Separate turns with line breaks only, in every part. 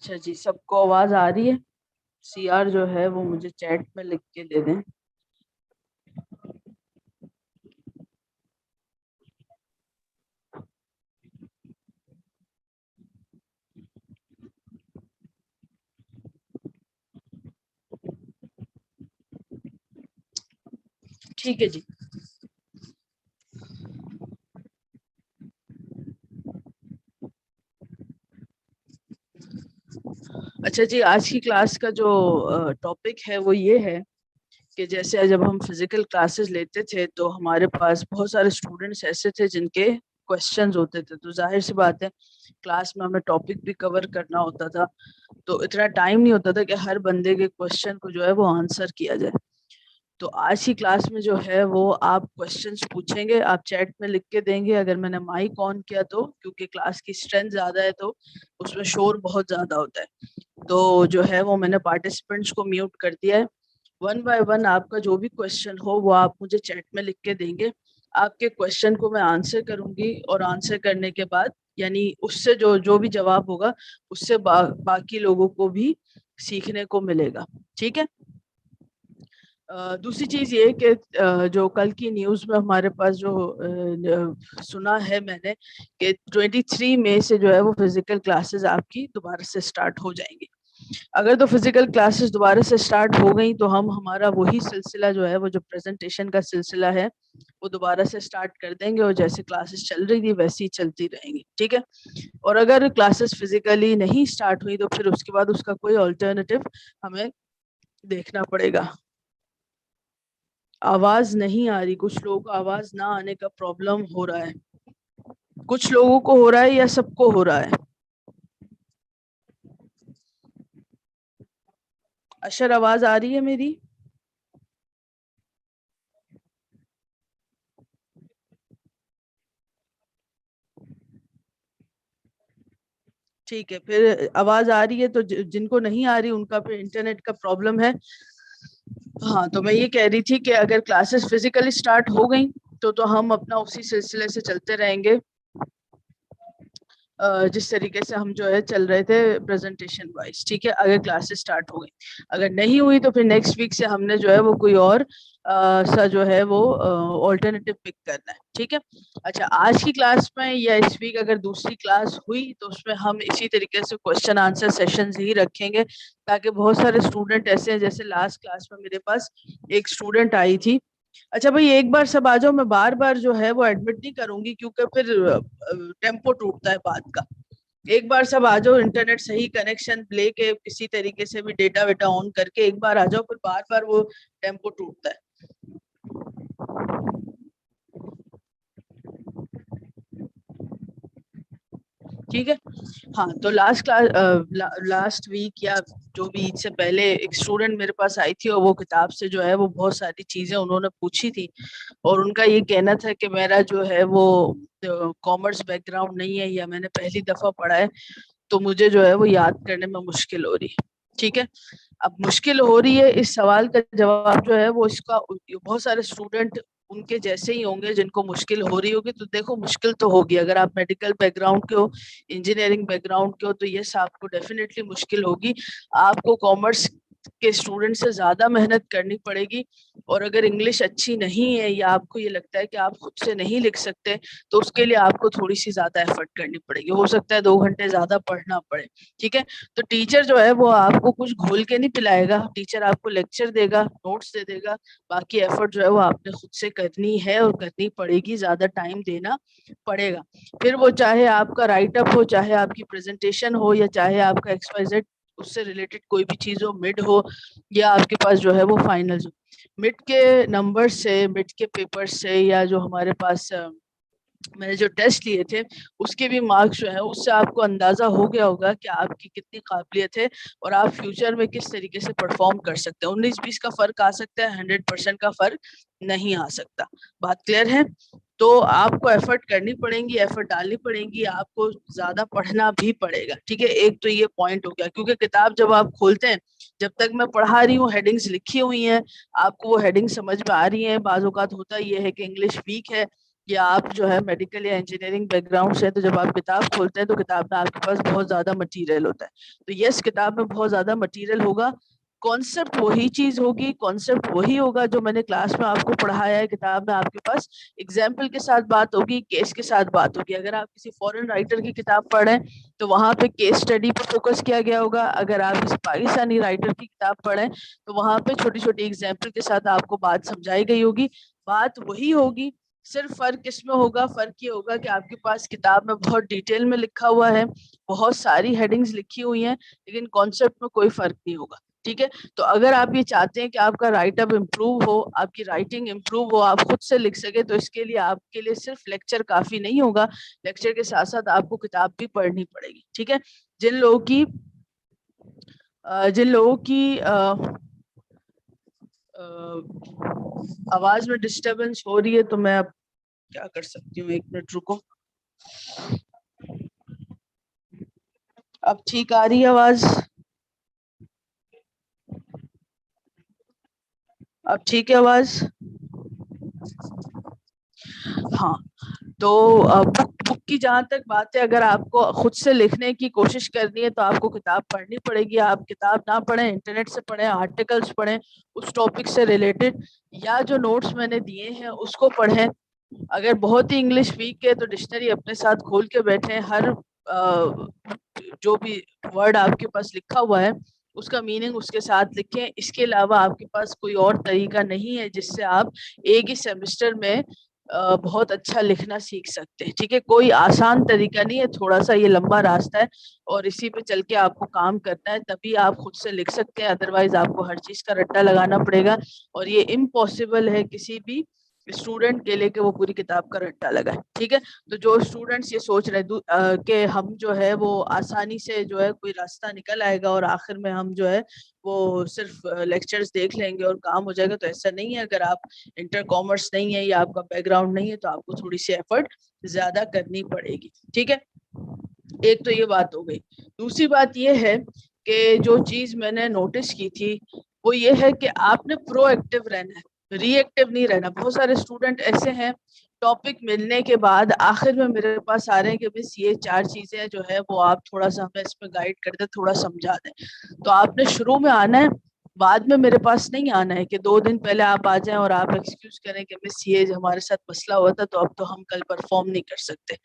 अच्छा जी, सबको आवाज आ रही है? सीआर जो है वो मुझे चैट में लिख के दे दें। ठीक है जी। अच्छा जी, आज की क्लास का जो टॉपिक है वो ये है कि जैसे जब हम फिजिकल क्लासेस लेते थे तो हमारे पास बहुत सारे स्टूडेंट्स ऐसे थे जिनके क्वेश्चंस होते थे, तो जाहिर सी बात है क्लास में हमें टॉपिक भी कवर करना होता था, तो इतना टाइम नहीं होता था कि हर बंदे के क्वेश्चन को जो है वो आंसर किया जाए। तो आज की क्लास में जो है वो आप क्वेश्चंस पूछेंगे, आप चैट में लिख के देंगे। अगर मैंने माइक ऑन किया तो क्योंकि क्लास की स्ट्रेंथ ज्यादा है तो उसमें शोर बहुत ज्यादा होता है, तो जो है वो मैंने पार्टिसिपेंट्स को म्यूट कर दिया है। वन बाय वन आपका जो भी क्वेश्चन हो वो आप मुझे चैट में लिख के देंगे। आपके क्वेश्चन को मैं आंसर करूंगी और आंसर करने के बाद यानी उससे जो जो भी जवाब होगा उससे बाकी लोगों को भी सीखने को मिलेगा। ठीक है। दूसरी चीज ये कि जो कल की न्यूज में हमारे पास जो सुना है मैंने कि 23 मई से जो है वो फिजिकल क्लासेस आपकी दोबारा से स्टार्ट हो जाएंगी। अगर तो फिजिकल क्लासेस दोबारा से स्टार्ट हो गई तो हम हमारा वही सिलसिला जो है वो जो प्रेजेंटेशन का सिलसिला है वो दोबारा से स्टार्ट कर देंगे और जैसे क्लासेस चल रही थी वैसी ही चलती रहेंगी। ठीक है। और अगर क्लासेस फिजिकली नहीं स्टार्ट हुई तो फिर उसके बाद उसका कोई ऑल्टरनेटिव हमें देखना पड़ेगा। आवाज नहीं आ रही, कुछ लोगों को आवाज ना आने का प्रॉब्लम हो रहा है। कुछ लोगों को हो रहा है या सबको हो रहा है? अशर, आवाज आ रही है मेरी? ठीक है, फिर आवाज आ रही है तो जिनको नहीं आ रही उनका फिर इंटरनेट का प्रॉब्लम है। हाँ, तो मैं ये कह रही थी कि अगर क्लासेस फिजिकली स्टार्ट हो गई तो हम अपना उसी सिलसिले से चलते रहेंगे जिस तरीके से हम जो है चल रहे थे प्रेजेंटेशन वाइज। ठीक है, अगर क्लासेस स्टार्ट हो गई। अगर नहीं हुई तो फिर नेक्स्ट वीक से हमने जो है वो कोई और सा जो है वो ऑल्टरनेटिव पिक करना है। ठीक है। अच्छा, आज की क्लास में या इस वीक अगर दूसरी क्लास हुई तो उसमें हम इसी तरीके से क्वेश्चन आंसर सेशंस ही रखेंगे, ताकि बहुत सारे स्टूडेंट ऐसे हैं, जैसे लास्ट क्लास में मेरे पास एक स्टूडेंट आई थी। अच्छा भाई, एक बार सब आ जाओ, मैं बार बार जो है वो एडमिट नहीं करूंगी क्योंकि फिर टेम्पो टूटता है बात का। एक बार सब आ जाओ, इंटरनेट सही कनेक्शन लेके किसी तरीके से भी डेटा वेटा ऑन करके एक बार आ जाओ, फिर बार बार वो टेम्पो टूटता है। ठीक है। हाँ, तो लास्ट क्लास लास्ट वीक या जो भी ईद से पहले एक स्टूडेंट मेरे पास आई थी और वो किताब से जो है वो बहुत सारी चीजें उन्होंने पूछी थी, और उनका ये कहना था कि मेरा जो है वो कॉमर्स बैकग्राउंड नहीं है या मैंने पहली दफा पढ़ा है, तो मुझे जो है वो याद करने में मुश्किल हो रही है। ठीक है। अब मुश्किल हो रही है, इस सवाल का जवाब जो है वो इसका बहुत सारे स्टूडेंट उनके जैसे ही होंगे जिनको मुश्किल हो रही होगी। तो देखो, मुश्किल तो होगी, अगर आप मेडिकल बैकग्राउंड के हो, इंजीनियरिंग बैकग्राउंड के हो, तो यस आपको डेफिनेटली मुश्किल होगी। आपको कॉमर्स के स्टूडेंट से ज्यादा मेहनत करनी पड़ेगी। और अगर इंग्लिश अच्छी नहीं है या आपको ये लगता है कि आप खुद से नहीं लिख सकते, तो उसके लिए आपको थोड़ी सी ज्यादा एफर्ट करनी पड़ेगी, हो सकता है 2 घंटे ज्यादा पढ़ना पड़े। ठीक है। तो टीचर जो है वो आपको कुछ घोल के नहीं पिलाएगा, टीचर आपको लेक्चर देगा, नोट्स दे देगा, बाकी एफर्ट जो है वो आपने खुद से करनी है और करनी पड़ेगी, ज्यादा टाइम देना पड़ेगा। फिर वो चाहे आपका राइट अप हो, चाहे आपकी प्रेजेंटेशन हो, या चाहे आपका XYZ उससे रिलेटेड कोई भी चीज हो, मिड हो, या आपके पास जो है वो फाइनल हो। मिड के नंबर से, मिड के पेपर से, या जो हमारे पास मैंने जो टेस्ट लिए थे उसके भी मार्क्स जो है उससे आपको अंदाजा हो गया होगा कि आपकी कितनी काबिलियत है और आप फ्यूचर में किस तरीके से परफॉर्म कर सकते हैं। 19-20 का फर्क आ सकता है, 100% का फर्क नहीं आ सकता। बात क्लियर है? तो आपको एफर्ट करनी पड़ेगी, एफर्ट डालनी पड़ेगी, आपको ज्यादा पढ़ना भी पड़ेगा। ठीक है, एक तो ये पॉइंट हो गया, क्योंकि किताब जब आप खोलते हैं, जब तक मैं पढ़ा रही हूँ हेडिंग्स लिखी हुई हैं, आपको वो हेडिंग समझ में आ रही है। बाज़ औक़ात होता ये है कि इंग्लिश वीक है या आप जो है मेडिकल या इंजीनियरिंग बैकग्राउंड से, तो जब आप किताब खोलते हैं तो किताब में आपके पास बहुत ज्यादा मटेरियल होता है। तो यस, किताब में बहुत ज्यादा मटेरियल होगा, कॉन्सेप्ट वही चीज होगी, कॉन्सेप्ट वही होगा जो मैंने क्लास में आपको पढ़ाया है। किताब में आपके पास एग्जाम्पल के साथ बात होगी, केस के साथ बात होगी। अगर आप किसी फॉरेन राइटर की किताब पढ़ रहे हैं तो वहां पे केस स्टडी पर फोकस किया गया होगा। अगर आप किसी पाकिस्तानी राइटर की किताब पढ़े तो वहां पे छोटी छोटी एग्जाम्पल के साथ आपको बात समझाई गई होगी। बात वही होगी, सिर्फ फर्क किसमें होगा, फर्क ये होगा कि आपके पास किताब में बहुत डिटेल में लिखा हुआ है, बहुत सारी हेडिंग्स लिखी हुई हैं, लेकिन कॉन्सेप्ट में कोई फर्क नहीं होगा। ठीक है, तो अगर आप ये चाहते हैं कि आपका राइट अप इम्प्रूव हो, आपकी राइटिंग इम्प्रूव हो, आप खुद से लिख सके, तो इसके लिए आपके लिए सिर्फ लेक्चर काफी नहीं होगा, लेक्चर के साथ साथ आपको किताब भी पढ़नी पड़ेगी। ठीक है, जिन लोगों की जिन लोगों की आवाज में डिस्टरबेंस हो रही है, तो मैं अब क्या कर सकती हूँ, 1 मिनट रुको। अब ठीक आ रही है आवाज? अब ठीक है आवाज? हाँ, तो बुक की जहां तक बात है, अगर आपको खुद से लिखने की कोशिश करनी है तो आपको किताब पढ़नी पड़ेगी। आप किताब ना पढ़ें, इंटरनेट से पढ़ें, आर्टिकल्स पढ़ें उस टॉपिक से रिलेटेड, या जो नोट्स मैंने दिए हैं उसको पढ़ें। अगर बहुत ही इंग्लिश वीक है तो डिक्शनरी अपने साथ खोल के बैठे, हर जो भी वर्ड आपके पास लिखा हुआ है उसका मीनिंग उसके साथ लिखें। इसके अलावा आपके पास कोई और तरीका नहीं है जिससे आप एक ही सेमेस्टर में बहुत अच्छा लिखना सीख सकते हैं। ठीक है, कोई आसान तरीका नहीं है, थोड़ा सा ये लंबा रास्ता है और इसी पे चल के आपको काम करना है, तभी आप खुद से लिख सकते हैं। अदरवाइज आपको हर चीज का रट्टा लगाना पड़ेगा और ये इम्पॉसिबल है किसी भी स्टूडेंट के लिए कि वो पूरी किताब का रट्टा लगाए। ठीक है, तो जो स्टूडेंट्स ये सोच रहे हैं कि हम जो है वो आसानी से जो है कोई रास्ता निकल आएगा और आखिर में हम जो है वो सिर्फ लेक्चर्स देख लेंगे और काम हो जाएगा, तो ऐसा नहीं है। अगर आप इंटर कॉमर्स नहीं है या आपका बैकग्राउंड नहीं है तो आपको थोड़ी सी एफर्ट ज्यादा करनी पड़ेगी। ठीक है, एक तो ये बात हो गई। दूसरी बात ये है कि जो चीज मैंने नोटिस की थी वो ये है कि आपने प्रोएक्टिव रहना है, रिएक्टिव नहीं रहना। बहुत सारे स्टूडेंट ऐसे हैं, टॉपिक मिलने के बाद आखिर में मेरे पास आ रहे हैं कि बस ये 4 चीजें जो है वो आप थोड़ा सा हमें इसमें गाइड कर दे, थोड़ा समझा दें। तो आपने शुरू में आना है, बाद में मेरे पास नहीं आना है कि 2 दिन पहले आप आ जाएं और आप एक्सक्यूज करें कि मिस ये हमारे साथ मसला हुआ था तो अब तो हम कल परफॉर्म नहीं कर सकते।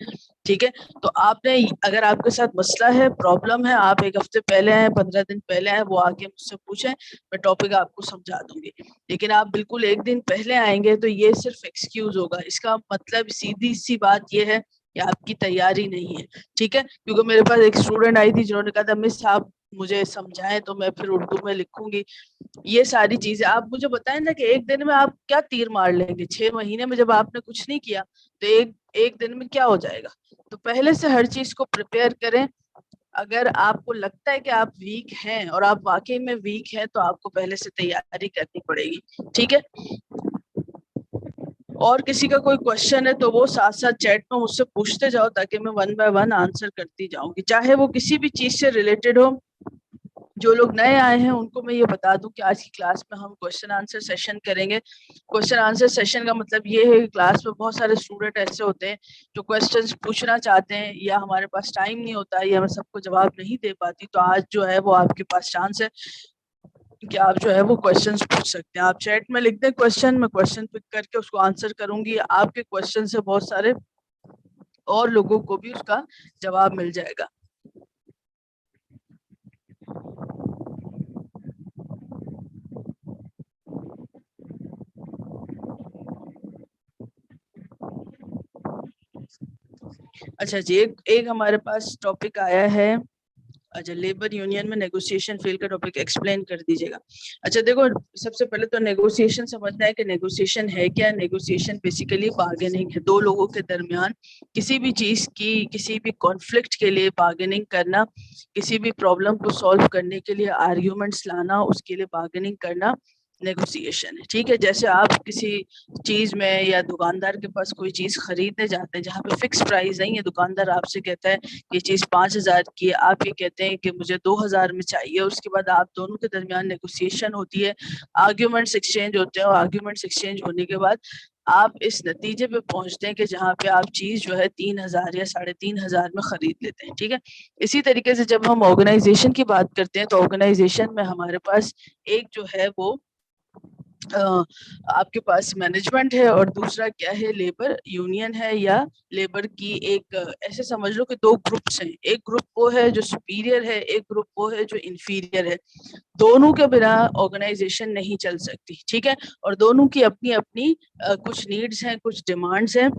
ठीक है, तो आपने, अगर आपके साथ मसला है, प्रॉब्लम है, आप 1 हफ्ते पहले आए, 15 दिन पहले आए, वो आके मुझसे पूछें, मैं टॉपिक आपको समझा दूंगी। लेकिन आप बिल्कुल 1 दिन पहले आएंगे तो ये सिर्फ एक्सक्यूज होगा। इसका मतलब सीधी सी बात ये है कि आपकी तैयारी नहीं है। ठीक है, क्योंकि मेरे पास एक स्टूडेंट आई थी जिन्होंने कहा था मिस आप मुझे समझाएं तो मैं फिर उर्दू में लिखूंगी। ये सारी चीजें आप मुझे बताएं ना कि 1 दिन में आप क्या तीर मार लेंगे, 6 महीने में जब आपने कुछ नहीं किया तो एक एक दिन में क्या हो जाएगा। तो पहले से हर चीज को प्रिपेयर करें। अगर आपको लगता है कि आप वीक हैं और आप वाकई में वीक हैं तो आपको पहले से तैयारी करनी पड़ेगी। ठीक है, और किसी का कोई क्वेश्चन है तो वो साथ साथ चैट में मुझसे पूछते जाओ ताकि मैं 1 बाय 1 आंसर करती जाऊंगी, चाहे वो किसी भी चीज से रिलेटेड हो। जो लोग नए आए हैं उनको मैं ये बता दूं कि आज की क्लास में हम क्वेश्चन आंसर सेशन करेंगे। क्वेश्चन आंसर सेशन का मतलब ये है कि क्लास में बहुत सारे स्टूडेंट ऐसे होते हैं जो क्वेश्चंस पूछना चाहते हैं, या हमारे पास टाइम नहीं होता या मैं सबको जवाब नहीं दे पाती, तो आज जो है वो आपके पास चांस है कि आप जो है वो क्वेश्चंस पूछ सकते हैं। आप चैट में लिख दें क्वेश्चन, मैं क्वेश्चन पिक करके उसको आंसर करूंगी। आपके क्वेश्चन से बहुत सारे और लोगों को भी उसका जवाब मिल जाएगा। अच्छा जी, एक हमारे पास टॉपिक आया है। अच्छा, लेबर यूनियन में नेगोशिएशन फील्ड का टॉपिक एक्सप्लेन कर दीजिएगा। अच्छा देखो, सबसे पहले तो नेगोशिएशन समझना है कि नेगोशिएशन है क्या। नेगोशिएशन बेसिकली बार्गेनिंग है, दो लोगों के दरमियान किसी भी चीज की, किसी भी कॉन्फ्लिक्ट के लिए बार्गेनिंग करना, किसी भी प्रॉब्लम को सॉल्व करने के लिए आर्ग्यूमेंट्स लाना, उसके लिए बार्गेनिंग करना नेगोशिएशन है। ठीक है, जैसे आप किसी चीज में या दुकानदार के पास कोई चीज खरीदने जाते हैं जहाँ पे फिक्स प्राइस नहीं है, दुकानदार आपसे कहता है ये चीज 5,000 की है, आप ये कहते हैं कि मुझे 2,000 में चाहिए। उसके बाद आप दोनों के दरमियान नेगोशिएशन होती है, आर्ग्यूमेंट्स एक्सचेंज होते हैं और आर्ग्यूमेंट्स एक्सचेंज होने के बाद आप इस नतीजे पे पहुंचते हैं कि जहाँ पे आप चीज जो है 3,000 या 3,500 में खरीद लेते हैं। ठीक है, इसी तरीके से जब हम ऑर्गेनाइजेशन की बात करते हैं तो ऑर्गेनाइजेशन में हमारे पास एक जो है वो आपके पास मैनेजमेंट है और दूसरा क्या है, लेबर यूनियन है या लेबर की एक ऐसे समझ लो कि दो ग्रुप्स हैं। एक ग्रुप वो है जो सुपीरियर है, एक ग्रुप वो है जो इंफीरियर है। दोनों के बिना ऑर्गेनाइजेशन नहीं चल सकती। ठीक है, और दोनों की अपनी अपनी कुछ नीड्स हैं, कुछ डिमांड्स हैं,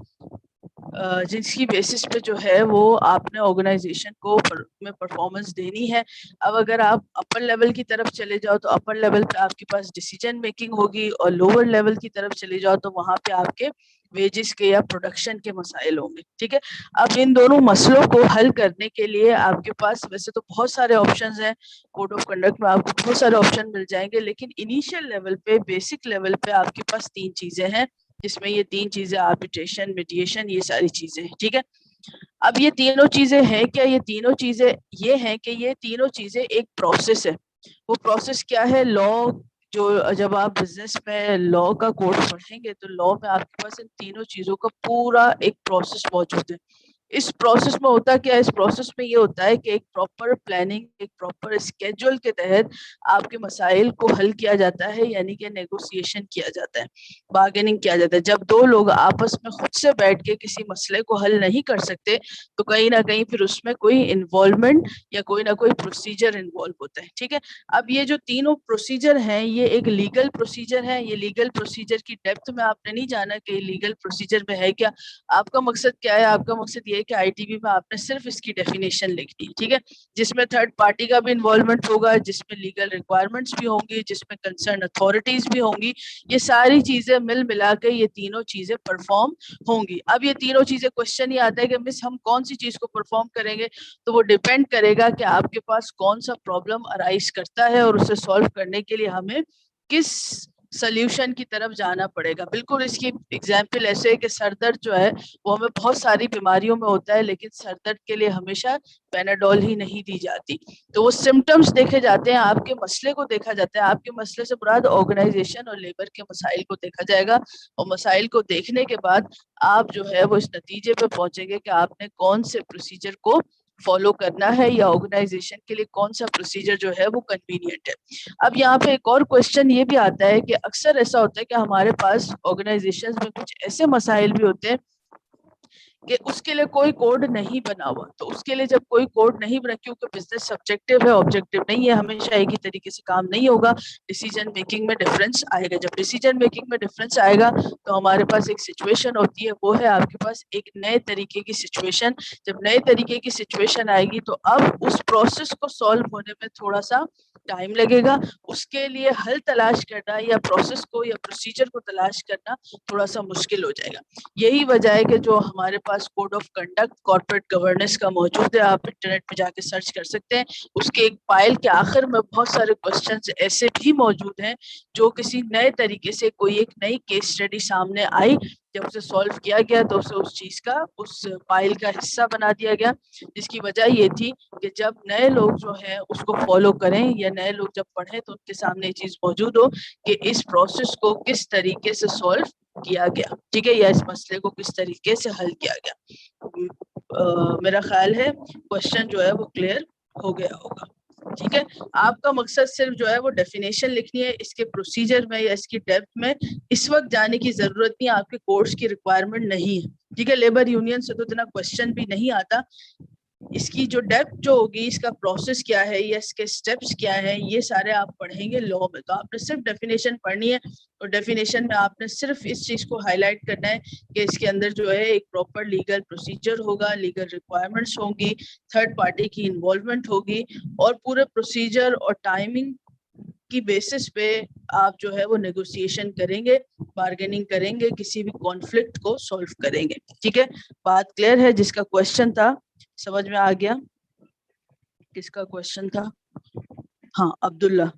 जिसकी बेसिस पे जो है वो आपने ऑर्गेनाइजेशन को में परफॉर्मेंस देनी है। अब अगर आप अपर लेवल की तरफ चले जाओ तो अपर लेवल पे आपके पास डिसीजन मेकिंग होगी, और लोअर लेवल की तरफ चले जाओ तो वहां पे आपके वेजेस के या प्रोडक्शन के मसाइल होंगे। ठीक है, अब इन दोनों मसलों को हल करने के लिए आपके पास वैसे तो बहुत सारे ऑप्शंस हैं, कोड ऑफ कंडक्ट में आपको बहुत सारे ऑप्शन मिल जाएंगे, लेकिन इनिशियल लेवल पे, बेसिक लेवल पे आपके पास तीन चीजें हैं, जिसमें ये तीन चीजें आर्बिट्रेशन, मीडिएशन, ये सारी चीजें हैं। ठीक है, अब ये तीनों चीजें हैं क्या, ये तीनों चीजें ये हैं कि ये तीनों चीजें एक प्रोसेस है। वो प्रोसेस क्या है, लॉ। जो जब आप बिजनेस में लॉ का कोड पढ़ेंगे तो लॉ में आपके पास इन तीनों चीजों का पूरा एक प्रोसेस मौजूद है। इस प्रोसेस में होता क्या है, इस प्रोसेस में ये होता है कि एक प्रॉपर प्लानिंग, एक प्रॉपर स्केड्यूल के तहत आपके मसाइल को हल किया जाता है, यानी कि नेगोशिएशन किया जाता है, बार्गेनिंग किया जाता है। जब दो लोग आपस में खुद से बैठ के किसी मसले को हल नहीं कर सकते तो कहीं ना कहीं फिर उसमें कोई इन्वॉल्वमेंट या कोई ना कोई प्रोसीजर इन्वॉल्व होता है। ठीक है, अब ये जो तीनों प्रोसीजर हैं ये एक लीगल प्रोसीजर है। ये लीगल प्रोसीजर की डेप्थ में आपने नहीं जाना कि लीगल प्रोसीजर में है क्या। आपका मकसद क्या है, आपका मकसद ये है कि आईटीबी में आपने सिर्फ इसकी डेफिनेशन लिखनी है। ठीक है, जिसमें थर्ड पार्टी का भी इन्वॉल्वमेंट होगा, जिसमें लीगल रिक्वायरमेंट्स भी होंगी, जिसमें कंसर्न अथॉरिटीज भी होंगी। ये सारी चीजें मिल मिला के ये तीनों चीजें परफॉर्म होंगी। अब ये तीनों चीजें क्वेश्चन ये आता है कि मिस हम कौन सी चीज को परफॉर्म करेंगे, तो वो डिपेंड करेगा कि आपके पास कौन सा प्रॉब्लम अराइज करता है और उसे सॉल्व करने के लिए हमें किस सोल्यूशन की तरफ जाना पड़ेगा। बिल्कुल इसकी एग्जाम्पल ऐसे है कि सर दर्द जो है वो हमें बहुत सारी बीमारियों में होता है, लेकिन सर दर्द के लिए हमेशा पेनाडोल ही नहीं दी जाती। तो वो सिम्टम्स देखे जाते हैं, आपके मसले को देखा जाता है। आपके मसले से मुराद ऑर्गेनाइजेशन और लेबर के मसाइल को देखा जाएगा, और मसाइल को देखने के बाद आप जो है वो इस नतीजे पे पहुंचेंगे कि आपने कौन से प्रोसीजर को फॉलो करना है या ऑर्गेनाइजेशन के लिए कौन सा प्रोसीजर जो है वो कन्वीनियंट है। अब यहाँ पे एक और क्वेश्चन ये भी आता है कि अक्सर ऐसा होता है कि हमारे पास ऑर्गेनाइजेशन में कुछ ऐसे मसाइल भी होते हैं कि उसके लिए कोई कोड नहीं बना हुआ। तो उसके लिए जब कोई कोड नहीं बना, क्योंकि बिजनेस सब्जेक्टिव है, ऑब्जेक्टिव नहीं है, हमेशा एक ही तरीके से काम नहीं होगा, डिसीजन मेकिंग में डिफरेंस आएगा। जब डिसीजन मेकिंग में डिफरेंस आएगा तो हमारे पास एक सिचुएशन होती है, वो है आपके पास एक नए तरीके की सिचुएशन। जब नए तरीके की सिचुएशन आएगी तो अब उस प्रोसेस को सॉल्व होने में थोड़ा सा टाइम लगेगा। उसके लिए हल तलाश करना या प्रोसेस को या प्रोसीजर को तलाश करना थोड़ा सा मुश्किल हो जाएगा। यही वजह है कि जो हमारे पास code of conduct corporate governance का मौजूद है, आप इंटरनेट पे जाके सर्च कर सकते हैं। उसके एक फाइल के आखिर में बहुत सारे क्वेश्चंस ऐसे भी मौजूद हैं जो किसी नए तरीके से कोई एक नई केस स्टडी सामने आई, जब उसे सॉल्व किया गया तो उसे उस चीज का, उस फाइल का हिस्सा बना दिया गया। जिसकी वजह ये थी कि जब नए लोग जो है उसको फॉलो करें या नए लोग जब पढ़ें तो उनके सामने ये चीज मौजूद हो कि इस प्रोसेस को किस तरीके से सॉल्व किया गया। ठीक है, या इस मसले को किस तरीके से हल किया गया। मेरा ख्याल है क्वेश्चन जो है वो क्लियर हो गया होगा। ठीक है, आपका मकसद सिर्फ जो है वो डेफिनेशन लिखनी है, इसके प्रोसीजर में या इसकी डेप्थ में इस वक्त जाने की जरूरत नहीं, आपके कोर्स की रिक्वायरमेंट नहीं है। ठीक है, लेबर यूनियन से तो इतना क्वेश्चन भी नहीं आता। इसकी जो डेप्थ जो होगी, इसका प्रोसेस क्या है या इसके स्टेप्स क्या है, ये सारे आप पढ़ेंगे लॉ में। तो आपने सिर्फ डेफिनेशन पढ़नी है, और डेफिनेशन में आपने सिर्फ इस चीज को हाईलाइट करना है कि इसके अंदर जो है एक प्रॉपर लीगल प्रोसीजर होगा, लीगल रिक्वायरमेंट्स होंगी, थर्ड पार्टी की इन्वॉल्वमेंट होगी, और पूरे प्रोसीजर और टाइमिंग की बेसिस पे आप जो है वो नेगोशिएशन करेंगे, बार्गेनिंग करेंगे, किसी भी कॉन्फ्लिक्ट को सॉल्व करेंगे। ठीक है, बात क्लियर है? जिसका क्वेश्चन था समझ में आ गया? किसका क्वेश्चन था? हाँ, अब्दुल्ला।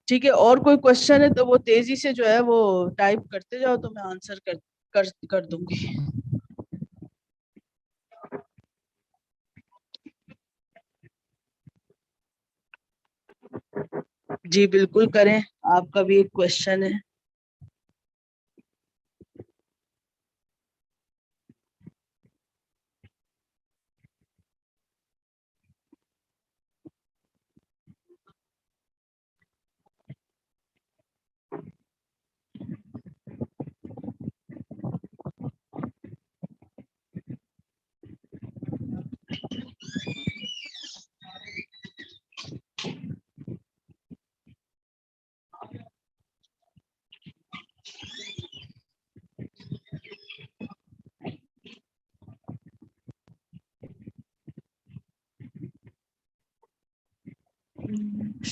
ठीक है, और कोई क्वेश्चन है तो वो तेजी से जो है वो टाइप करते जाओ तो मैं आंसर कर दूंगी। जी बिल्कुल करें, आपका भी एक क्वेश्चन है।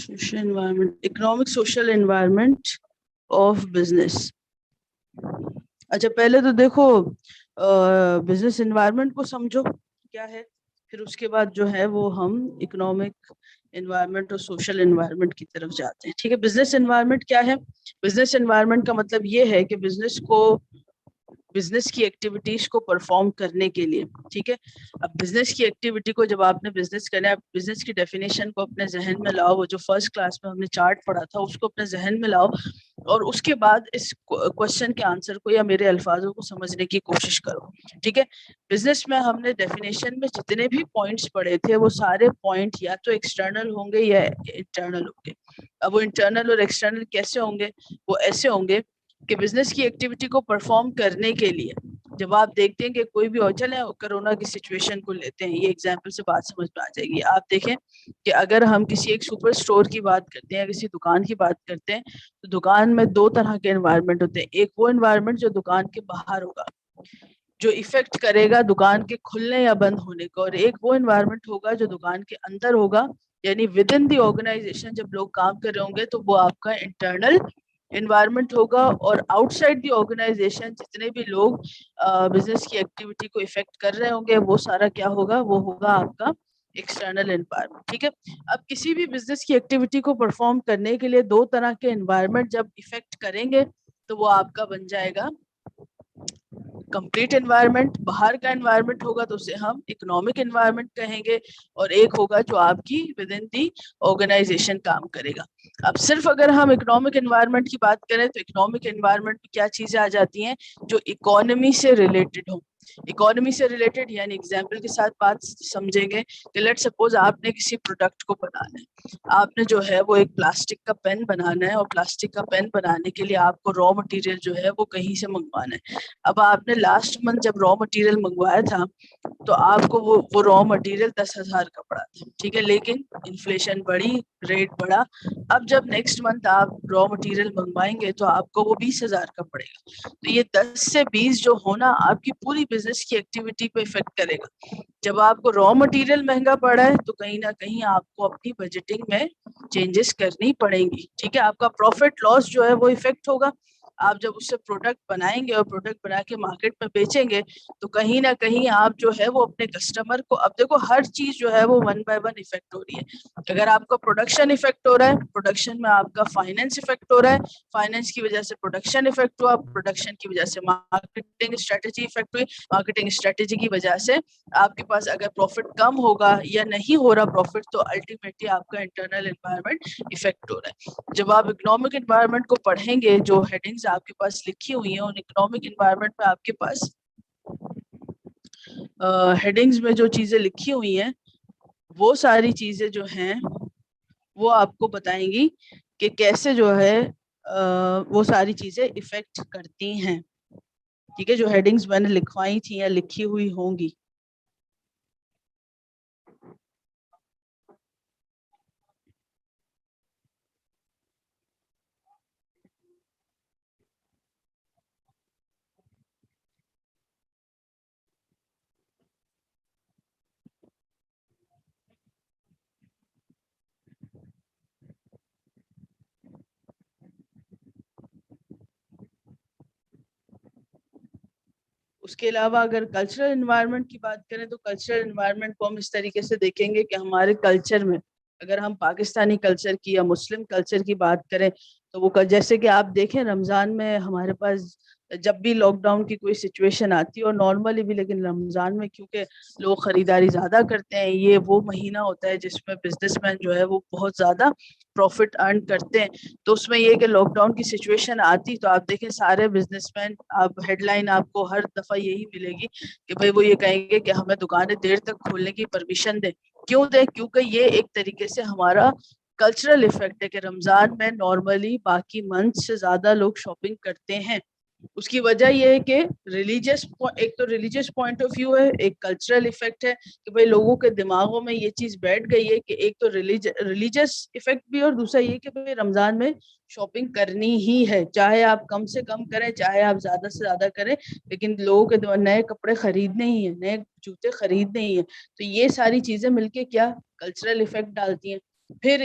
Social environment, economic social environment of business. अच्छा, पहले तो देखो बिजनेस एनवायरनमेंट को समझो क्या है, फिर उसके बाद जो है वो हम इकोनॉमिक एनवायरनमेंट और सोशल एनवायरनमेंट की तरफ जाते हैं। ठीक है, बिजनेस एनवायरनमेंट क्या है? बिजनेस एनवायरनमेंट का मतलब ये है कि बिजनेस की एक्टिविटीज को परफॉर्म करने के लिए, ठीक है। अब बिजनेस की एक्टिविटी को जब आपने बिजनेस करना है, बिजनेस की डेफिनेशन को अपने जहन में लाओ, वो जो फर्स्ट क्लास में हमने चार्ट पढ़ा था उसको अपने जहन में लाओ, और उसके बाद इस क्वेश्चन के आंसर को या मेरे अल्फाजों को समझने की कोशिश करो। ठीक है, बिजनेस में हमने डेफिनेशन में जितने भी पॉइंट्स पढ़े थे वो सारे पॉइंट या तो एक्सटर्नल होंगे या इंटरनल होंगे। अब वो इंटरनल और एक्सटर्नल कैसे होंगे? वो ऐसे होंगे कि बिजनेस की एक्टिविटी को परफॉर्म करने के लिए जब आप देखते हैं कि कोई भी, और चले कोरोना की सिचुएशन को लेते हैं, ये एग्जांपल से बात समझ में आ जाएगी। आप देखें कि अगर हम किसी एक सुपर स्टोर की बात करते हैं या किसी दुकान की बात करते हैं, तो दुकान में दो तरह के एनवायरनमेंट होते हैं। एक वो एनवायरनमेंट जो दुकान के बाहर होगा, जो इफेक्ट करेगा दुकान के खुलने या बंद होने को, और एक वो एनवायरनमेंट होगा जो दुकान के अंदर होगा, यानी विद इन दी ऑर्गेनाइजेशन जब लोग काम कर रहे होंगे तो वो आपका इंटरनल एनवायरनमेंट होगा। और आउटसाइड दी ऑर्गेनाइजेशन जितने भी लोग बिजनेस की एक्टिविटी को इफेक्ट कर रहे होंगे, वो सारा क्या होगा? वो होगा आपका एक्सटर्नल एनवायरनमेंट। ठीक है, अब किसी भी बिजनेस की एक्टिविटी को परफॉर्म करने के लिए दो तरह के एनवायरनमेंट जब इफेक्ट करेंगे तो वो आपका बन जाएगा कंप्लीट एनवायरनमेंट। बाहर का एनवायरनमेंट होगा तो उसे हम इकोनॉमिक एनवायरनमेंट कहेंगे, और एक होगा जो आपकी विद इन दी ऑर्गेनाइजेशन काम करेगा। अब सिर्फ अगर हम इकोनॉमिक एनवायरनमेंट की बात करें तो इकोनॉमिक एनवायरनमेंट में क्या चीजें आ जाती हैं? जो इकोनॉमी से रिलेटेड हो। इकोनॉमी से रिलेटेड यानी एग्जाम्पल के साथ बात समझेंगे कि लेट सपोज आपने किसी प्रोडक्ट को बनाना है, आपने जो है वो एक प्लास्टिक का पेन बनाना है, और प्लास्टिक का पेन बनाने के लिए आपको रॉ मटेरियल जो है वो कहीं से मंगवाना है। अब आपने लास्ट मंथ जब रॉ मटेरियल मंगवाया था तो आपको वो रॉ मटेरियल 10,000 का पड़ा था, ठीक है, लेकिन इन्फ्लेशन बढ़ी, रेट बढ़ा। अब जब नेक्स्ट मंथ आप रॉ मटेरियल मंगवाएंगे तो आपको वो 20,000 का पड़ेगा। तो ये 10 से 20 जो होना आपकी पूरी बिजनेस की एक्टिविटी को इफेक्ट करेगा। जब आपको रॉ मटेरियल महंगा पड़ा है तो कहीं ना कहीं आपको अपनी बजटिंग में चेंजेस करनी पड़ेंगी। ठीक है, आपका प्रॉफिट लॉस जो है वो इफेक्ट होगा। आप जब उससे प्रोडक्ट बनाएंगे और प्रोडक्ट बना के मार्केट में बेचेंगे तो कहीं ना कहीं आप जो है वो अपने कस्टमर को, अब देखो हर चीज जो है वो वन बाय वन इफेक्ट हो रही है। अगर आपका प्रोडक्शन इफेक्ट हो रहा है, प्रोडक्शन में आपका फाइनेंस इफेक्ट हो रहा है, फाइनेंस की वजह से प्रोडक्शन इफेक्ट हुआ, प्रोडक्शन की वजह से मार्केटिंग स्ट्रेटेजी इफेक्ट हुई, मार्केटिंग स्ट्रेटेजी की वजह से आपके पास अगर प्रॉफिट कम होगा या नहीं हो रहा प्रॉफिट, तो अल्टीमेटली आपका इंटरनल एनवायरनमेंट इफेक्ट हो रहा है। जब आप इकोनॉमिक एनवायरनमेंट को पढ़ेंगे, जो हेडिंग्स आपके पास लिखी हुई हैं उन इकोनॉमिक एनवायरनमेंट में आपके पास हेडिंग्स में जो चीजें लिखी हुई हैं वो सारी चीजें जो हैं वो आपको बताएंगी कि कैसे जो है वो सारी चीजें इफेक्ट करती हैं। ठीक है, जो हेडिंग्स मैंने लिखवाई थी या लिखी हुई होंगी। उसके अलावा अगर कल्चरल एनवायरनमेंट की बात करें तो कल्चरल एनवायरनमेंट को हम इस तरीके से देखेंगे कि हमारे कल्चर में, अगर हम पाकिस्तानी कल्चर की या मुस्लिम कल्चर की बात करें तो वो जैसे कि आप देखें रमज़ान में हमारे पास जब भी लॉकडाउन की कोई सिचुएशन आती है, और नॉर्मली भी, लेकिन रमज़ान में क्योंकि लोग ख़रीदारी ज़्यादा करते हैं, ये वो महीना होता है जिसमें बिजनेसमैन जो है वो बहुत ज़्यादा प्रॉफिट अर्न करते हैं। तो उसमें ये कि लॉकडाउन की सिचुएशन आती तो आप देखें सारे बिजनेसमैन, आप हेडलाइन आपको हर दफ़ा यही मिलेगी कि भाई वो ये कहेंगे कि हमें दुकानें देर तक खोलने की परमिशन दें। क्यों दें? क्योंकि ये एक तरीके से हमारा कल्चरल इफेक्ट है कि रमजान में नॉर्मली बाकी मंथ से ज्यादा लोग शॉपिंग करते हैं। उसकी वजह यह है कि रिलीजियस, एक तो रिलीजियस पॉइंट ऑफ व्यू है, एक कल्चरल इफेक्ट है कि भाई लोगों के दिमागों में ये चीज बैठ गई है कि एक तो रिलीजियस इफेक्ट भी, और दूसरा ये कि भाई रमजान में शॉपिंग करनी ही है, चाहे आप कम से कम करें चाहे आप ज्यादा से ज्यादा करें, लेकिन लोगों के नए कपड़े खरीदने ही है, नए जूते खरीदने ही है। तो ये सारी चीजें मिलके क्या कल्चरल इफेक्ट डालती हैं। फिर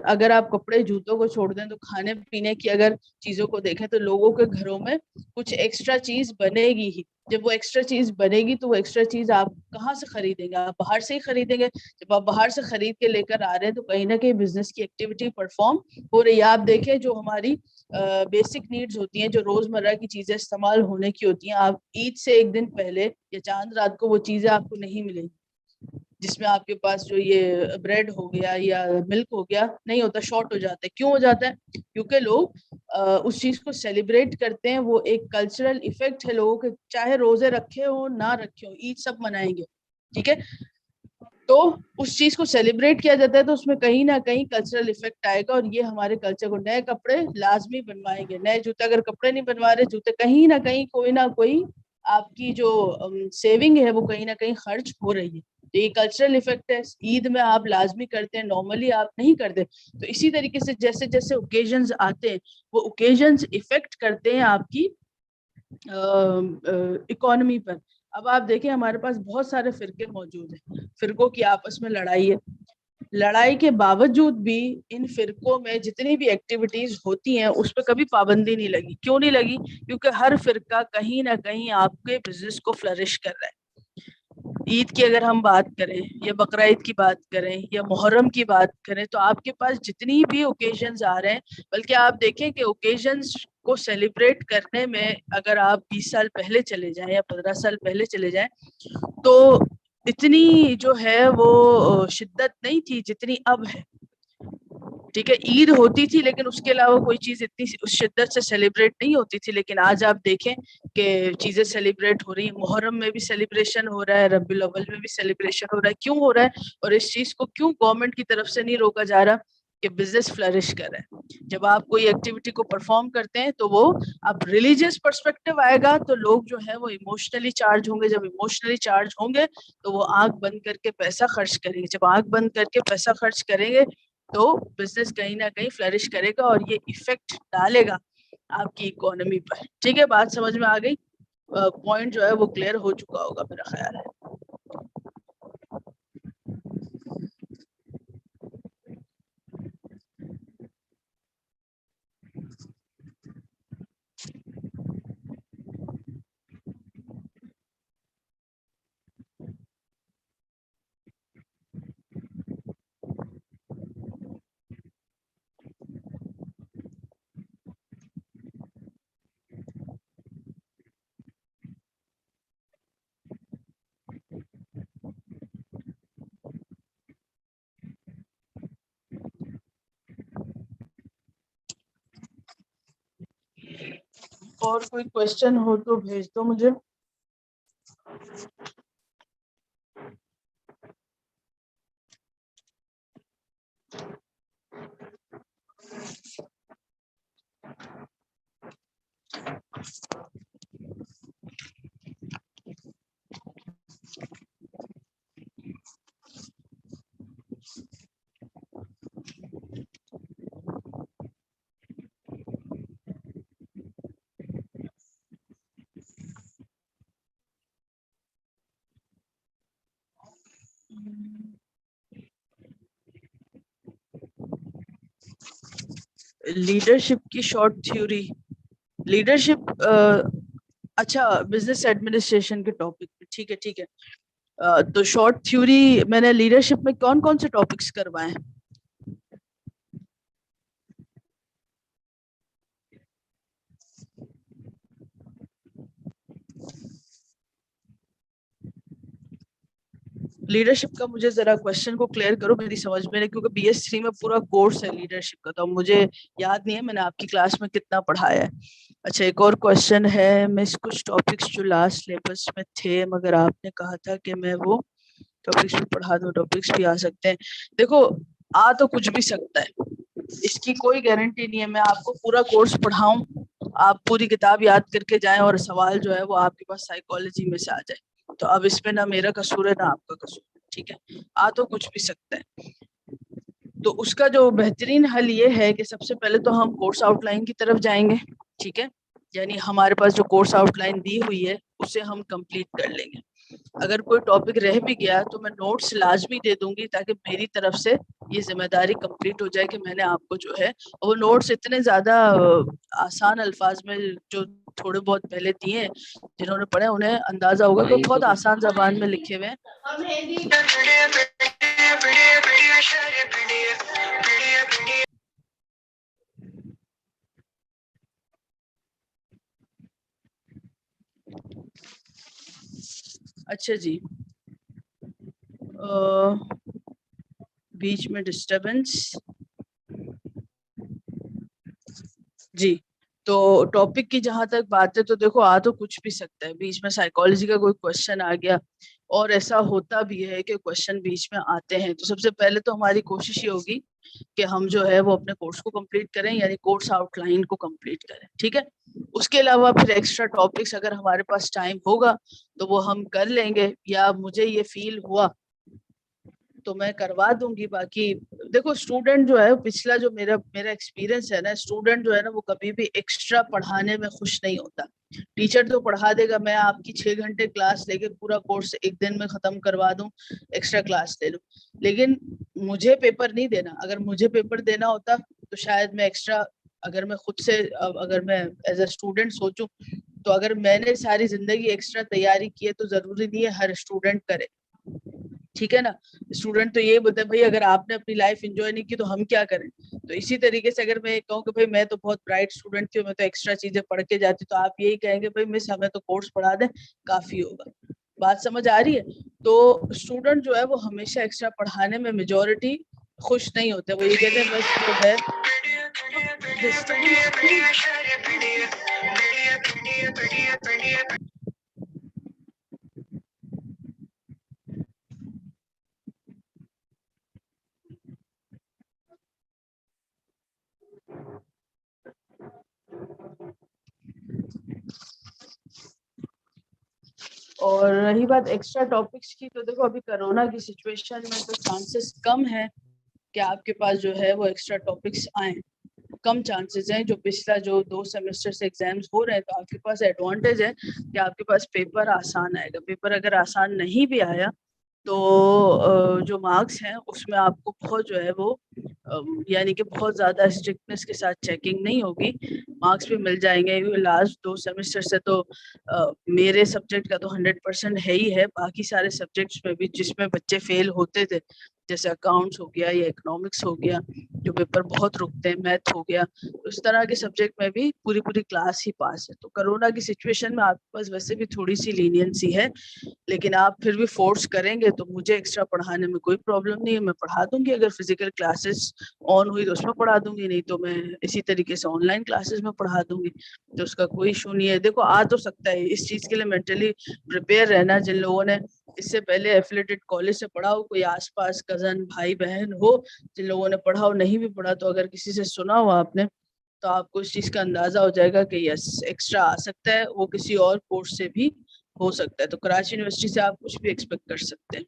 अगर आप कपड़े जूतों को छोड़ दें तो खाने पीने की अगर चीजों को देखें तो लोगों के घरों में कुछ एक्स्ट्रा चीज बनेगी ही। जब वो एक्स्ट्रा चीज बनेगी तो वो एक्स्ट्रा चीज आप कहाँ से खरीदेंगे? आप बाहर से ही खरीदेंगे। जब आप बाहर से खरीद के लेकर आ रहे हैं तो कहीं ना कहीं बिजनेस की एक्टिविटी परफॉर्म हो रही है। आप देखें जो हमारी बेसिक नीड्स होती हैं, जो रोजमर्रा की चीजें इस्तेमाल होने की होती हैं, आप ईद से एक दिन पहले या चांद रात को वो चीजें आपको नहीं मिलेंगी। जिसमें आपके पास जो ये ब्रेड हो गया या मिल्क हो गया नहीं होता, शॉर्ट हो जाता है। क्यों हो जाता है? क्योंकि लोग उस चीज को सेलिब्रेट करते हैं। वो एक कल्चरल इफेक्ट है लोगों के, चाहे रोजे रखे हो ना रखे हो, ईद सब मनाएंगे, ठीक है। तो उस चीज को सेलिब्रेट किया जाता है तो उसमें कहीं ना कहीं कल्चरल इफेक्ट आएगा और ये हमारे कल्चर को, नए कपड़े लाजमी बनवाएंगे, नए जूते, अगर कपड़े नहीं बनवा रहे जूते, कहीं ना कोई आपकी जो सेविंग है वो कहीं ना कहीं खर्च हो रही है। तो ये कल्चरल इफेक्ट है। ईद में आप लाजमी करते हैं, नॉर्मली आप नहीं करते। तो इसी तरीके से जैसे जैसे ओकेजन्स आते हैं वो ओकेजन्स इफेक्ट करते हैं आपकी इकोनॉमी पर। अब आप देखें हमारे पास बहुत सारे फिरके मौजूद हैं, फिरकों की आपस में लड़ाई है। लड़ाई के बावजूद भी इन फिरकों में जितनी भी एक्टिविटीज होती हैं उस पर कभी पाबंदी नहीं लगी। क्यों नहीं लगी? क्योंकि हर फिरका कहीं ना कहीं आपके बिजनेस को फ्लरिश कर रहा है। ईद की अगर हम बात करें या बकरा ईद की बात करें या मुहर्रम की बात करें तो आपके पास जितनी भी ओकेजन्स आ रहे हैं, बल्कि आप देखें कि ओकेजन्स को सेलिब्रेट करने में अगर आप 20 साल पहले चले जाएं या 15 साल पहले चले जाएं तो इतनी जो है वो शिद्दत नहीं थी जितनी अब है। ठीक है, ईद होती थी लेकिन उसके अलावा कोई चीज इतनी उस शिद्दत से सेलिब्रेट नहीं होती थी। लेकिन आज आप देखें कि चीजें सेलिब्रेट हो रही है। मुहर्रम में भी सेलिब्रेशन हो रहा है, रबीउल अव्वल में भी सेलिब्रेशन हो रहा है। क्यों हो रहा है? और इस चीज को क्यों गवर्नमेंट की तरफ से नहीं रोका जा रहा कि बिजनेस फ्लरिश कर रहा है? जब आप कोई एक्टिविटी को परफॉर्म करते हैं तो वो, अब रिलीजियस पर्सपेक्टिव आएगा तो लोग जो है वो इमोशनली चार्ज होंगे। जब इमोशनली चार्ज होंगे तो वो आंख बंद करके पैसा खर्च करेंगे। जब आंख बंद करके पैसा खर्च करेंगे तो बिजनेस कहीं ना कहीं फ्लरिश करेगा और ये इफेक्ट डालेगा आपकी इकोनॉमी पर। ठीक है, बात समझ में आ गई? पॉइंट जो है वो क्लियर हो चुका होगा मेरा ख्याल है। और कोई क्वेश्चन हो तो भेज दो मुझे। लीडरशिप की शॉर्ट थ्योरी, लीडरशिप, अच्छा, बिजनेस एडमिनिस्ट्रेशन के टॉपिक पे, ठीक है ठीक है। तो शॉर्ट थ्योरी मैंने लीडरशिप में कौन कौन से टॉपिक्स करवाए हैं? लीडरशिप का मुझे जरा क्वेश्चन को क्लियर करो, मेरी समझ में नहीं, क्योंकि BS3 में पूरा कोर्स है लीडरशिप का, तो मुझे याद नहीं है मैंने आपकी क्लास में कितना पढ़ाया है। अच्छा, एक और क्वेश्चन है, मिस कुछ टॉपिक्स जो लास्ट सिलेबस में थे मगर आपने कहा था कि मैं वो टॉपिक्स भी पढ़ा दूं, टॉपिक्स भी आ सकते हैं। देखो, आ तो कुछ भी सकता है, इसकी कोई गारंटी नहीं है मैं आपको पूरा कोर्स पढ़ाऊं, आप पूरी किताब याद करके जाएं और सवाल जो है वो आपके पास साइकोलॉजी में से आ जाए। तो अब इसमें ना मेरा कसूर है ना आपका कसूर है, ठीक है। आ तो कुछ भी सकता है। तो उसका जो बेहतरीन हल ये है कि सबसे पहले तो हम कोर्स आउटलाइन की तरफ जाएंगे, ठीक है। यानी हमारे पास जो कोर्स आउटलाइन दी हुई है उसे हम कंप्लीट कर लेंगे। अगर कोई टॉपिक रह भी गया तो मैं नोट्स लाजमी दे दूंगी, ताकि मेरी तरफ से ये जिम्मेदारी कंप्लीट हो जाए कि मैंने आपको जो है, वो नोट्स इतने ज्यादा आसान अल्फाज में जो थोड़े बहुत पहले दिए हैं, जिन्होंने पढ़े उन्हें अंदाजा होगा कि बहुत आसान जबान में लिखे हुए हैं। अच्छा जी, बीच में डिस्टरबेंस जी। तो टॉपिक की जहां तक बात है, तो देखो आ तो कुछ भी सकता है, बीच में साइकोलॉजी का कोई क्वेश्चन आ गया, और ऐसा होता भी है कि क्वेश्चन बीच में आते हैं, तो सबसे पहले तो हमारी कोशिश ये होगी कि हम जो है वो अपने कोर्स को कंप्लीट करें, यानी कोर्स आउटलाइन को कंप्लीट करें, ठीक है। उसके अलावा फिर एक्स्ट्रा टॉपिक्स अगर हमारे पास टाइम होगा तो वो हम कर लेंगे, या मुझे ये फील हुआ तो मैं करवा दूंगी। बाकी देखो, स्टूडेंट जो है, पिछला जो मेरा मेरा एक्सपीरियंस है ना, स्टूडेंट जो है ना वो कभी भी एक्स्ट्रा पढ़ाने में खुश नहीं होता। टीचर तो पढ़ा देगा, मैं आपकी 6 घंटे क्लास लेके पूरा कोर्स एक दिन में खत्म करवा दूं, एक्स्ट्रा क्लास ले लूं, लेकिन मुझे पेपर नहीं देना। अगर मुझे पेपर देना होता तो शायद मैं एक्स्ट्रा, अगर मैं खुद से, अगर मैं एज अ स्टूडेंट सोचूं, तो अगर मैंने सारी जिंदगी एक्स्ट्रा तैयारी की है तो जरूरी नहीं है हर स्टूडेंट करे, ठीक है ना। स्टूडेंट तो ये बोलते हैं भाई अगर आपने अपनी लाइफ एंजॉय नहीं की तो हम क्या करें। तो इसी तरीके से अगर मैं कहूँ कि भाई मैं तो बहुत ब्राइट स्टूडेंट थी, मैं तो एक्स्ट्रा चीजें पढ़ के जाती, तो आप यही कहेंगे भाई मिस हमें तो कोर्स पढ़ा दे, काफी होगा। बात समझ आ रही है। तो स्टूडेंट जो है वो हमेशा एक्स्ट्रा पढ़ाने में मेजोरिटी खुश नहीं होते, वो ये कहते हैं बस जो है और रही बात एक्स्ट्रा टॉपिक्स की, तो देखो अभी कोरोना की सिचुएशन में तो चांसेस कम है कि आपके पास जो है वो एक्स्ट्रा टॉपिक्स आए, कम चांसेस हैं। जो पिछला जो 2 सेमेस्टर से एग्जाम्स हो रहे हैं, तो आपके पास एडवांटेज है कि आपके पास पेपर आसान आएगा। पेपर अगर आसान नहीं भी आया तो जो मार्क्स हैं उसमें आपको बहुत जो है वो यानी कि बहुत ज्यादा स्ट्रिक्टनेस के साथ चेकिंग नहीं होगी, मार्क्स भी मिल जाएंगे। लास्ट 2 सेमेस्टर से तो मेरे सब्जेक्ट का तो 100% है ही है, बाकी सारे सब्जेक्ट्स में भी जिसमें बच्चे फेल होते थे, जैसे अकाउंट्स हो गया या इकोनॉमिक्स हो गया, जो पेपर बहुत रुकते हैं, मैथ हो गया, तो इस तरह के सब्जेक्ट में भी पूरी पूरी क्लास ही पास है। तो कोरोना की सिचुएशन में आपके पास वैसे भी थोड़ी सी लीनियंसी है, लेकिन आप फिर भी फोर्स करेंगे तो मुझे एक्स्ट्रा पढ़ाने में कोई प्रॉब्लम नहीं है, मैं पढ़ा दूंगी। अगर फिजिकल क्लासेस ऑन हुई तो उसमें पढ़ा दूंगी, नहीं तो मैं इसी तरीके से ऑनलाइन क्लासेस में पढ़ा दूंगी, तो उसका कोई इशू नहीं है। देखो आ तो सकता है, इस चीज के लिए मेंटली प्रिपेयर रहना। जिन लोगों ने इससे पहले एफिलेटेड कॉलेज से पढ़ा हो, कोई आसपास कजन भाई बहन हो जिन लोगों ने पढ़ा हो, नहीं भी पढ़ा तो अगर किसी से सुना हो आपने, तो आपको इस चीज का अंदाजा हो जाएगा कि यस एक्स्ट्रा आ सकता है, वो किसी और कोर्स से भी हो सकता है। तो कराची यूनिवर्सिटी से आप कुछ भी एक्सपेक्ट कर सकते हैं।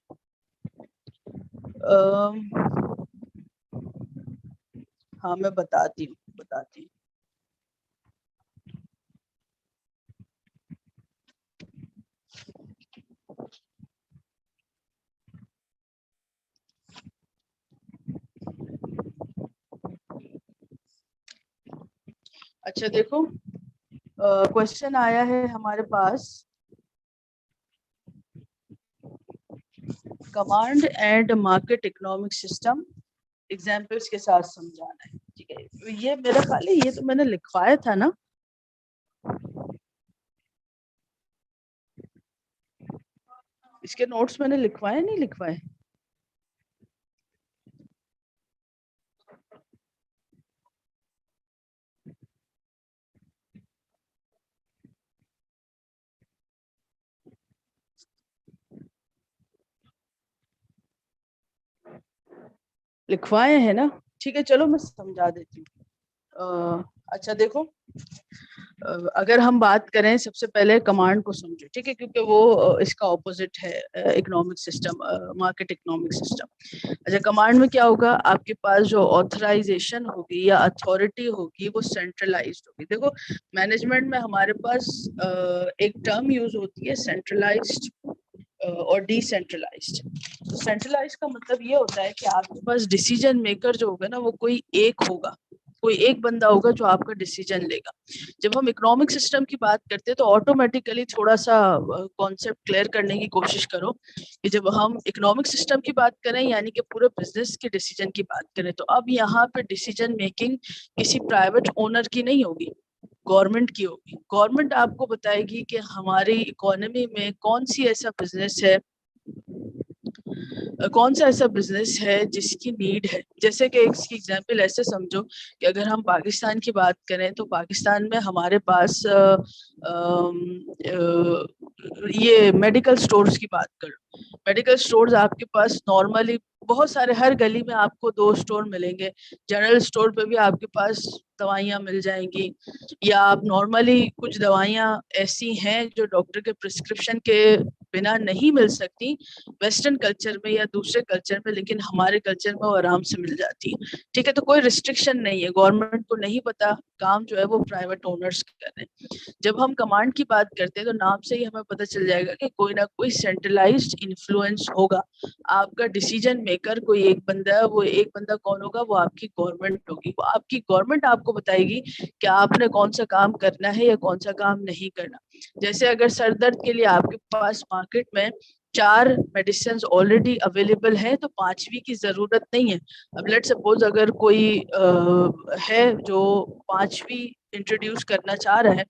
हाँ मैं बताती हूँ। अच्छा देखो, क्वेश्चन आया है हमारे पास, command and market economic system examples के साथ समझाना है, ठीक है। ये मेरा ख्याल है ये तो मैंने लिखवाया था ना, इसके नोट्स मैंने लिखवाए नहीं लिखवाए। लिखवाए हैं ना, ठीक है चलो मैं समझा देती हूँ। अच्छा देखो, अगर हम बात करें सबसे पहले कमांड को समझो, ठीक है, क्योंकि वो इसका ऑपोजिट है economic system, market economic system. अच्छा, कमांड में क्या होगा, आपके पास जो ऑथराइजेशन होगी या अथॉरिटी होगी वो सेंट्रलाइज्ड होगी। देखो मैनेजमेंट में हमारे पास एक टर्म यूज होती है सेंट्रलाइज्ड और डिसेंट्रलाइज्ड। तो सेंट्रलाइज्ड का मतलब ये होता है कि आपके पास डिसीजन मेकर जो होगा ना वो कोई एक होगा, कोई एक बंदा होगा जो आपका डिसीजन लेगा। जब हम इकोनॉमिक सिस्टम की बात करते हैं तो ऑटोमेटिकली थोड़ा सा कॉन्सेप्ट क्लियर करने की कोशिश करो कि जब हम इकोनॉमिक सिस्टम की बात करें यानी कि पूरे बिजनेस के डिसीजन की बात करें, तो अब यहाँ पे डिसीजन मेकिंग किसी प्राइवेट ओनर की नहीं होगी, गवर्नमेंट की होगी। गवर्नमेंट आपको बताएगी कि हमारी इकोनॉमी में कौन सा ऐसा बिजनेस है जिसकी नीड है। जैसे कि इसकी एग्जांपल ऐसे समझो कि अगर हम पाकिस्तान की बात करें तो पाकिस्तान में हमारे पास ये मेडिकल स्टोर्स की बात करो। मेडिकल स्टोर्स आपके पास नॉर्मली बहुत सारे, हर गली में आपको 2 स्टोर मिलेंगे। जनरल स्टोर पे भी आपके पास दवाइयाँ मिल जाएंगी, या आप नॉर्मली कुछ दवाइयाँ ऐसी हैं जो डॉक्टर के प्रिस्क्रिप्शन के बिना नहीं मिल सकती वेस्टर्न कल्चर में या दूसरे कल्चर में, लेकिन हमारे कल्चर में वो आराम से मिल जाती है। ठीक है, तो कोई रिस्ट्रिक्शन नहीं है, गवर्नमेंट को नहीं पता, काम जो है वो प्राइवेट ओनर्स कर रहे हैं। जब हम कमांड की बात करते हैं तो नाम से ही हमें पता चल जाएगा कि कोई ना कोई सेंट्रलाइज्ड इन्फ्लुएंस होगा। आपका डिसीजन मेकर कोई एक बंदा है, वो एक बंदा कौन होगा, वो आपकी गवर्नमेंट होगी। वो आपकी गवर्नमेंट आपको बताएगी कि आपने कौन सा काम करना है या कौन सा काम नहीं करना। जैसे अगर सर दर्द के लिए आपके पास मार्केट में 4 मेडिसिन ऑलरेडी अवेलेबल है तो 5वीं की जरूरत नहीं है। अब लेट सपोज अगर कोई है जो 5वीं इंट्रोड्यूस करना चाह रहा है,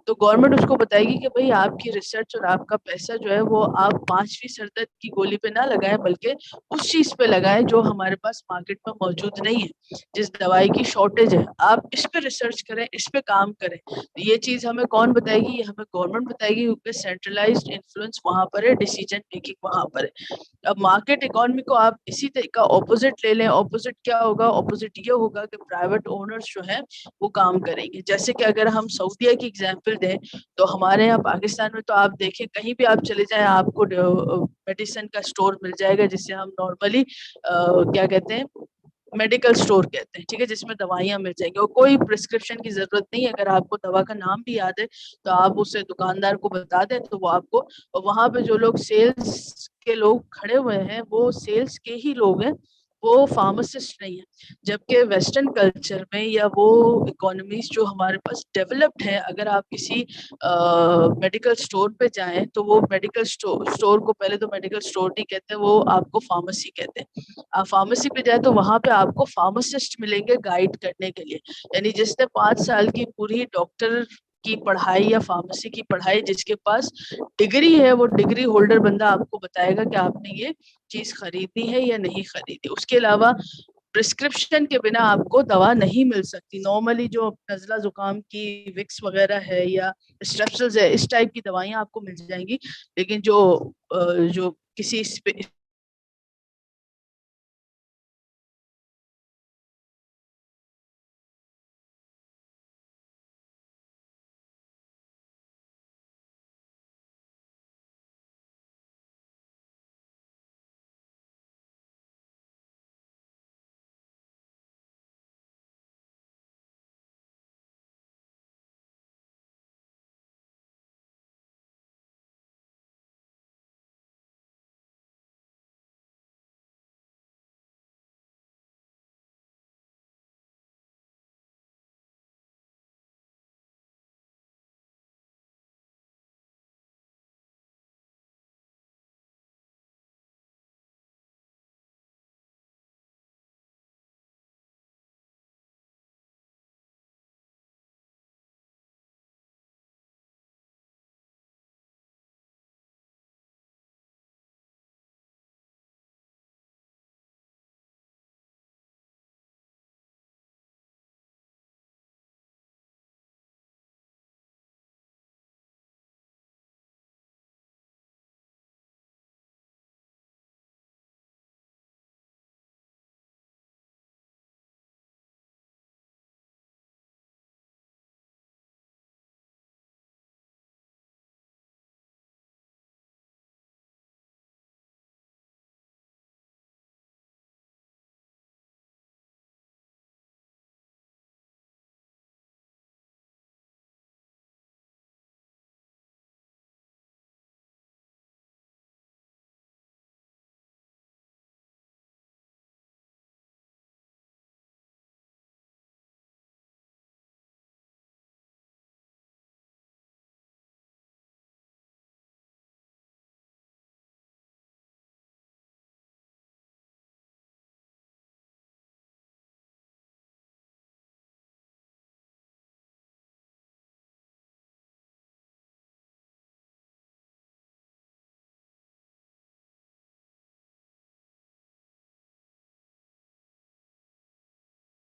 तो गवर्नमेंट उसको बताएगी कि भाई आपकी रिसर्च और आपका पैसा जो है वो आप 5वीं सरदर्द की गोली पे ना लगाएं, बल्कि उस चीज पे लगाएं जो हमारे पास मार्केट में मौजूद नहीं है, जिस दवाई की शॉर्टेज है, आप इस पे रिसर्च करें, इस पे काम करें। तो ये चीज हमें कौन बताएगी, ये हमें गवर्नमेंट बताएगी, क्योंकि सेंट्रलाइज्ड इन्फ्लुएंस वहां पर है, डिसीजन मेकिंग वहां पर है। अब मार्केट इकोनॉमी को आप इसी तरह का ऑपोजिट ले लें, ऑपोजिट क्या होगा, ऑपोजिट ये होगा कि प्राइवेट ओनर्स जो है वो काम करेंगे। जैसे कि अगर हम सऊदीया की एग्जांपल दें तो हमारे यहाँ पाकिस्तान में तो आप देखें कहीं भी आप चले जाएं आपको मेडिसिन का स्टोर मिल जाएगा, जिसे हम नॉर्मली क्या कहते हैं, मेडिकल स्टोर कहते हैं, ठीक है, जिसमें दवाइयाँ मिल जाएंगी और कोई प्रिस्क्रिप्शन की जरूरत नहीं है। अगर आपको दवा का नाम भी याद है तो आप उसे दुकानदार को बता दें तो वो आपको, और वहां पे जो लोग सेल्स के लोग खड़े हुए हैं वो सेल्स के ही लोग हैं, वो फार्मासिस्ट नहीं है। जबकि वेस्टर्न कल्चर में या वो इकोनॉमीज जो हमारे पास डेवलप्ड है, अगर आप किसी मेडिकल स्टोर पे जाएं तो वो मेडिकल स्टोर को पहले तो मेडिकल स्टोर नहीं कहते, वो आपको फार्मेसी कहते हैं। आप फार्मेसी पे जाए तो वहां पे आपको फार्मासिस्ट मिलेंगे गाइड करने के लिए, यानी जिसने 5 साल की पूरी डॉक्टर की पढ़ाई या फार्मेसी की पढ़ाई, जिसके पास डिग्री है, वो डिग्री होल्डर बंदा आपको बताएगा कि आपने ये चीज खरीदनी है या नहीं खरीदी। उसके अलावा प्रिस्क्रिप्शन के बिना आपको दवा नहीं मिल सकती। नॉर्मली जो नजला जुकाम की विक्स वगैरह है या स्ट्रेप्सिल्स है, इस टाइप की दवाइयां आपको मिल जाएंगी, लेकिन जो किसी